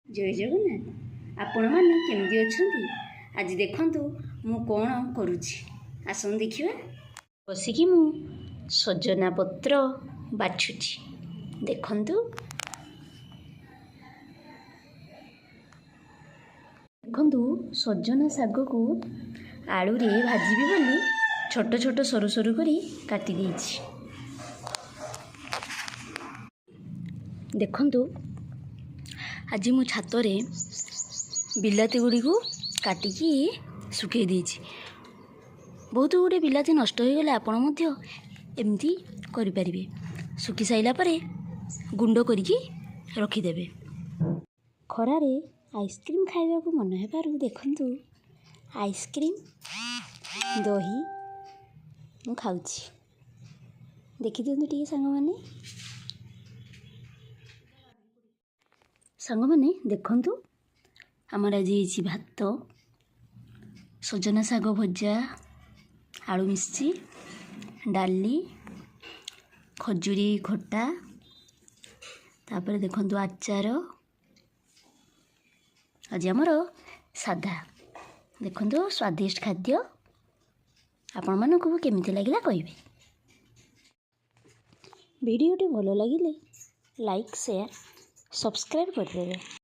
जय जगन्नाथ आपण मैंने केमती अच्छा आज देखु मु कौन करुच्ची आसन देखा बसिकी मु सजना पत्र बाछुची देखु देखु सजना शाग को आलू रे भाजीबी बोली छोट छोट सरू सरू करी काटी देछि। देखु आज मु छात रे बिलाती गुड़ी को काटिकी सुखे देछि। बहुत गुड़े बिलाती नष्ट हो गले आपण मध्य एमती करि परिबे। सुखी साइला परे गुंड करिकी रखिदेबे। खरारे आइसक्रीम खाइबा को मन हेबारु देखंतु आइसक्रीम दही मु खाउछि। देखि दियंतु टिके सांग माने देखंतु आमर आज ये भात सजना शाग भजा आलू मिर्ची डाली खजूरी खटा तापर देखंतु आचार आज आमर साधा देखंतु स्वादिष्ट खाद्य आपण मानकु केमिति लागिला कहिबे। वीडियोटी भल लगिले लाइक शेयर सब्सक्राइब कर देबे।